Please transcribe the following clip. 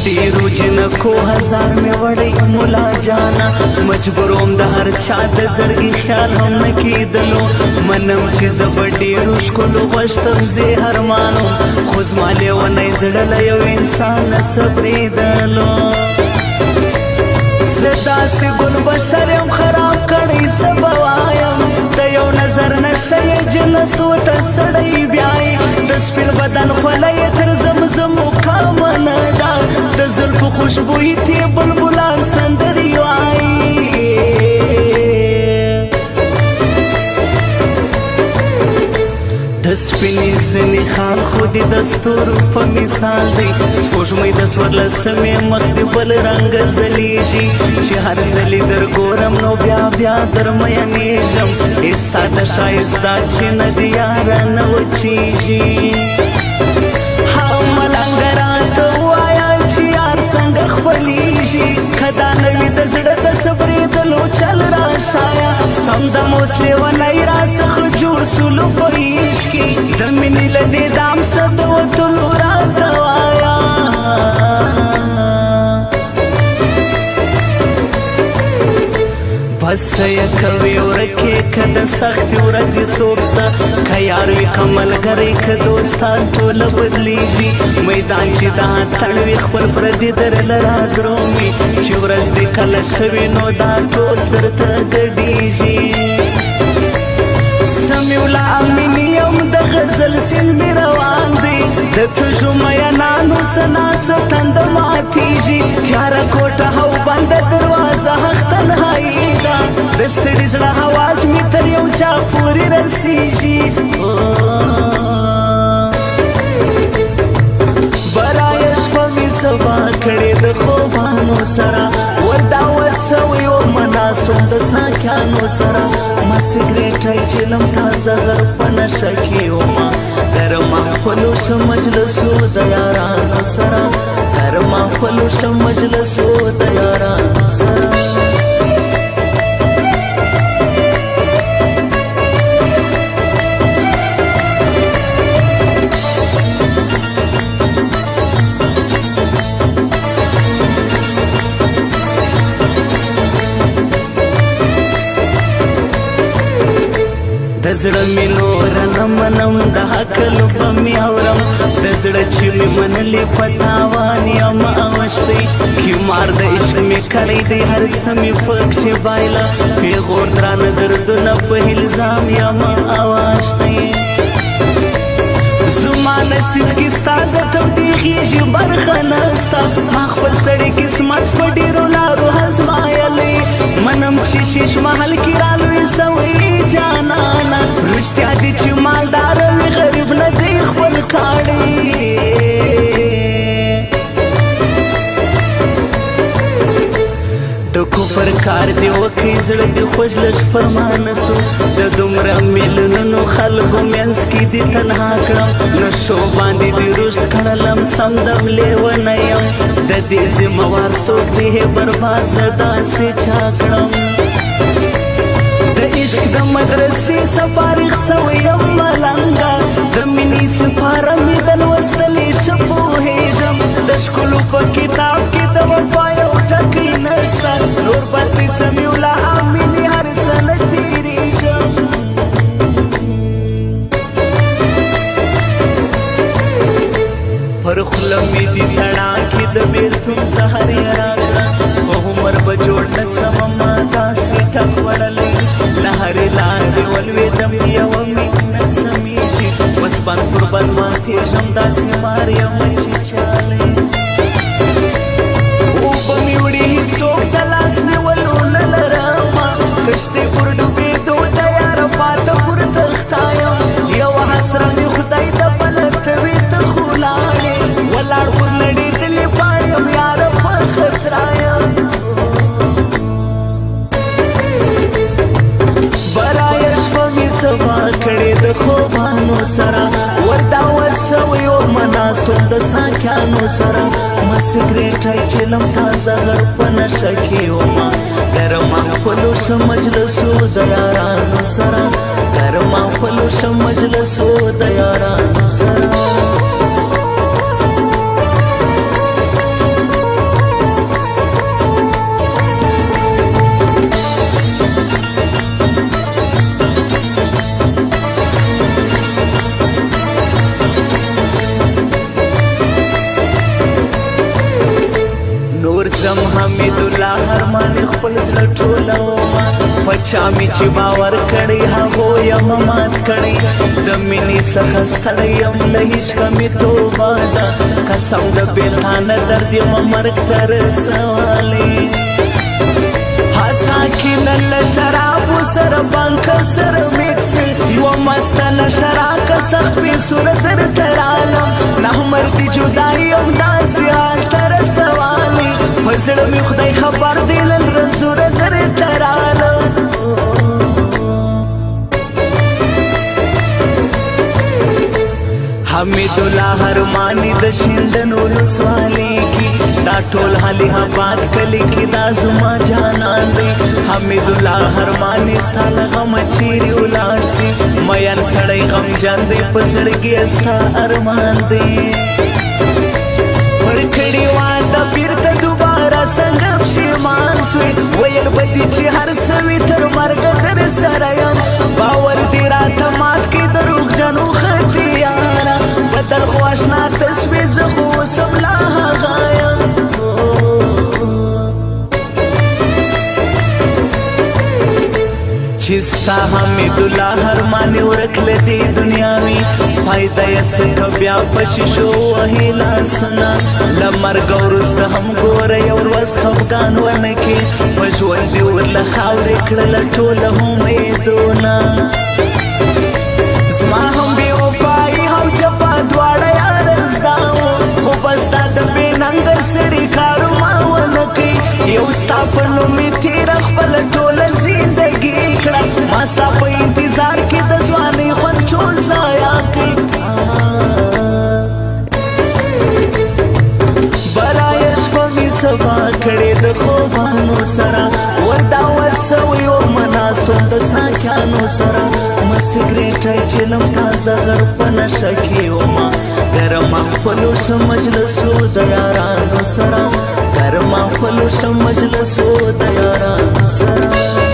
ډیرو جنکو هزار مې وړی مولا جانا مجبوروم د هر چا د زړګي خیال هم نه کېدلو منم چې زه به ډېرو ښکلو غوښتم زهرمانو خو زما لیونی زړه له یو انسان نه صبرېدلو زه داسې ګل بشر یم خراب کړی څه به وایم د یو نظر نشه یې جنتو ته سړی بیایي د سپین بدن خوله یې تر زمزمو کامنه ده د زلفو خوشبویي تې بلبلان سندرې وایي د سپینې زنې خال خو دې د ستورو په مثال دی سپوږمۍ د څوارلسمې مخ دې بل رنګه ځلیږي چې هر ځلې در ګورم نو بیا بیا در میینېږم ای ستا د ښایست دا چې نه د یاره نه وچېږي ملنګه راته ووایه چې یار څنګه خپلېږي که دا نه وي د زړه د صبرېدلو چل راښایه سم دم اوس لیونی راڅخه جوړ سولو په عشق کې د مینې له دې دام څه د وتلو راته وایه بس یې کوي ورکې که د سختې ورځې څوک شته که یار وي که ملګری که دوستان ټوله بدلیږي میدان چې دا اتڼ وي خپل پردي درله رادرومي چې ورځ دې کله شوي نو دا ټول درته ګډېږي سمیولا امیني یم د غزل سیند مې روان دی د تږو میینانو څه ناڅه تنده ماتېږي تیاره کوټه او بنده دروازه حق تنهایي ده د ستړي زړه اواز مې تر یو چا پورې رسېږي برایه شپه مې سبا کړې د خوبانو سره وردا ورسوي ومه ناستوم د ساکیانو سره ما سګرېټی چلم تازه غر په نشه کې ومه ګرمه خپلو شه مجلسو د یارانو سره ګرمه خپلو شه مجلسو د یارانو سره د زړه مې نوره نه منم د عقل به مې اورم د زړه چې مې منلې په تاوان یم اوښتی قمار د عشق مې کړی دی هر څه مې پکښې بایله پېغور درانه دردونه په الزام یم اوښتی زما نصیب کې ستا د تودېږي برخه نسته ما خپل ستړی قسمت په ډېرو لارو ازمایلی منم چې شیش محل کې رالوی سوی جانانه رښتیا دي چې مالدار وي غریب نه دی خپل کاڼی د کفر کار دی وکړي زړه دې خوږ لږ فرمانه سو د دومره میلیونونو خلکو منځ کې دې تنها کړم نشو باندې دې رشد کړلم سم دم لیونه یم د دې ذمهوار څوک دی برباد زه داسې چا کړم د عشق د مدرسې سفارغ سوی یم ملنګه د مینې سپاره مې د لوستلې ښه پوهېږم د ښکلو په کتاب کې د وفا یو ټکی نسته نور بس د سمیولا امیني هر څه نه تېرېږم پر خوله مې دي تړاکې د بېلتون سهر یې راکړه په عمر به جوړ نه سمه ما داسې ټک وړلی له هرې لارې ولوېدم یوه مې نه سمیږي بس بند پر بند ماتېږم داسې مار یم چې چالی اوبه مې وړي هېڅوک د لاس نیولو نه لرمه کشتۍ پر ډوبېدو تیاره پاته پر تخته یم یوه حسره مې خدای د پلټوي ته خو لاړې ولاړ پر نړېدلې پاڼې یم یاره په خطره یم برایه شپه مې سبا کړې د خوبانو سره وردا ورسوي ومه ناستوم د ساکیانو سره ما سګرېټی چلم تازه غر په نشه کې ومه ګرمه خپلو شه مجلسو د یارانو سره ګرمه خپلو شه مجلسو د یارانو سره حمیدالله ارمان خپل زړه ټولومه په چا مې چې باور کړی هغو یم مات کړی د مینې څخه ستړی یم له عشقه مې توبه ده قسم د بېلتانه درد یم مرګ ته رسولی ساکینه له شرابو سره بانکه سره میکس یوه مسته له شراکه سخت بې صورته درته رالم نامردي جدایي یم داسې حال ته رسولی په زړه مې خدای خبر دی نن رنځوره درته رالم حمیدالله ارماني د شیندن ولسوالۍ کې دا ټول حالي آباد کلي کې دا زما جانان دی حمیدالله ارماني ستا له غمه چیرې ولاړ سي مین سړی غمجن دی په زړګي ستا ارمان دی پر کړي واده بیرته دوباره څنګه پښیمان سوې ویل به دي چې هر څه وي تر مرګه در سره یم باور دې راته مات کړي دروغجنو ختیاره بدل خو اشنا تسوې زه خو اوسم لا هغه یم چې ستا حمیدالله ارمانې ورک له دې دنیاوي فایده یې څه که بیا په شیشو وهې لاسونه له مرګه وروسته هم ګوره یو ورځ خفګان ونه کړې په ژوند دې ورله خاورې کړله ټوله امیدونه زما هم بې وفایي هم جفا دواړه یاره زده وو خو بس دا د بې ننګه سړي کارو ما ونه کوي یو ستا په نوم مې تېره خپله ټوله زندګي کړه ما ستا په انتظار کې د ځوانۍ خوند ټول ضایع کړي برایه شپه مې سبا کړې د خوبانو سره وردا ورسوي ومه ناست وم د ساکیانو سره ما سګرېټی چلم تازه غر په نشه کې ومه ګرمه خپلو شه مجلسو د یارانو سره ګرمه خپلو شه مجلسو د یارانو سره